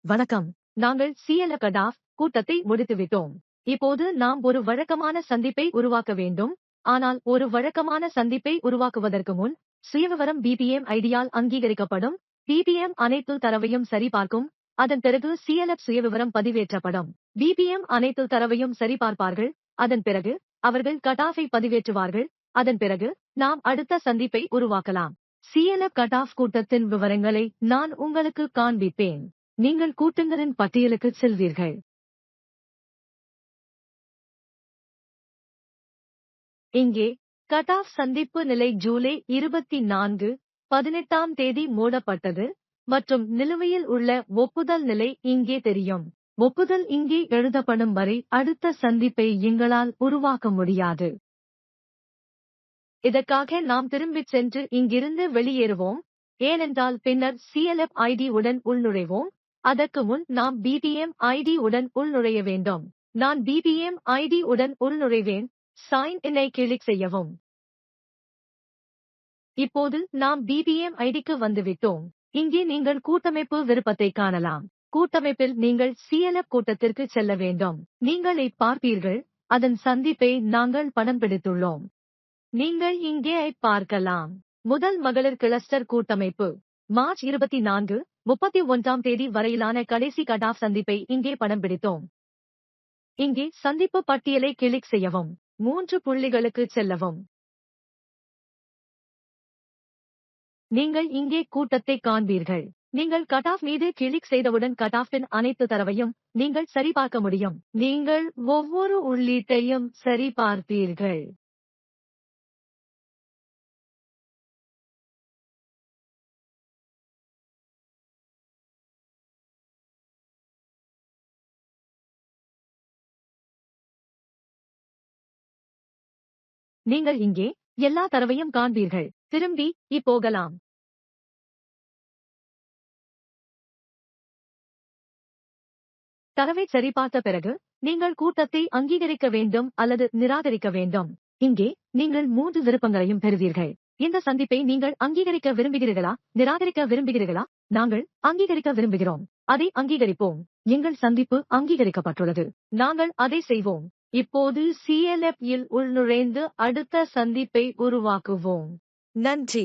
வணக்கம். நாங்கள் CLF கூட்டத்தை முடித்துவிட்டோம். இப்போது நாம் ஒரு வழக்கமான சந்திப்பை உருவாக்க வேண்டும். ஆனால் ஒரு வழக்கமான சந்திப்பை உருவாக்குவதற்கு முன், சுயவிவரம் BPM ஐடியால் அங்கீகரிக்கப்படும். BPM அனைத்து தரவையும் சரிபார்க்கும். அதன் பிறகு CLF சுயவிவரம் பதிவேற்றப்படும். BPM அனைத்து தரவையும் சரிபார்ப்பார்கள். அதன் பிறகு, அவர்கள் கட்-ஆஃபை பதிவேற்றுவார்கள். அதன் பிறகு, நாம் அடுத்த சந்திப்பை உருவாக்கலாம். CLF கட்-ஆஃப் கூட்டத்தின் விவரங்களை நான் உங்களுக்கு காண்பிப்பேன். நீங்கள் கூட்டங்களின் பட்டியலுக்கு செல்வீர்கள். இங்கே கட்-ஆஃப் சந்திப்பு நிலை ஜூலை 24, 18ஆம் தேதி மூடப்பட்டது மற்றும் நிலுவையில் உள்ள ஒப்புதல் நிலை இங்கே தெரியும். ஒப்புதல் இங்கே எழுதப்படும் வரை அடுத்த சந்திப்பை எங்களால் உருவாக்க முடியாது. இதற்காக நாம் திரும்பிச் சென்று இங்கிருந்து வெளியேறுவோம், ஏனென்றால் பின்னர் CLF ID உடன் உள்நுழைவோம். அதற்கு முன் நாம் BPM ID உடன் உள்நுழைய வேண்டும். நான் BPM ID உடன் உள்நுழைவேன். சைன் இன்-ஐ கிளிக் செய்யவும். இப்போது நாம் BPM ஐடிக்கு வந்துவிட்டோம். இங்கே நீங்கள் கூட்டமைப்பு விருப்பத்தை காணலாம். கூட்டமைப்பில் நீங்கள் CLF கூட்டத்திற்கு செல்ல வேண்டும். நீங்கள் பார்ப்பீர்கள், அதன் சந்திப்பை நாங்கள் படம் பிடித்துள்ளோம். நீங்கள் இங்கே பார்க்கலாம். முதல் மகளிர் கிளஸ்டர் கூட்டமைப்பு. மார்ச் 24, 31ஆம் தேதி வரையிலான கடைசி கட்-ஆஃப் சந்திப்பை இங்கே படம் பிடித்தோம். இங்கே சந்திப்பு பட்டியலை கிளிக் செய்யவும். 3 புள்ளிகளுக்கு செல்லவும். நீங்கள் இங்கே கூட்டத்தை காண்பீர்கள். நீங்கள் கட்-ஆஃப் மீது கிளிக் செய்தவுடன் கட்-ஆஃபின் அனைத்து தரவையும் நீங்கள் சரிபார்க்க முடியும். நீங்கள் ஒவ்வொரு உள்ளீட்டையும் சரிபார்ப்பீர்கள். நீங்கள் இங்கே எல்லா தரவையும் காண்பீர்கள். திரும்பி போகலாம். தரவை சரிபார்த்த பிறகு, நீங்கள் கூட்டத்தை அங்கீகரிக்க வேண்டும் அல்லது நிராகரிக்க வேண்டும். இங்கே, நீங்கள் 3 விருப்பங்களையும் பெறுவீர்கள். இந்த சந்திப்பை நீங்கள் அங்கீகரிக்க விரும்புகிறீர்களா, நிராகரிக்க விரும்புகிறீர்களா? நாங்கள் அங்கீகரிக்க விரும்புகிறோம். அதை அங்கீகரிப்போம். எங்கள் சந்திப்பு அங்கீகரிக்கப்பட்டுள்ளது. நாங்கள் அதை செய்வோம். இப்போது CLF இல் உள்நுழைந்து அடுத்த சந்திப்பை உருவாக்குவோம். நன்றி.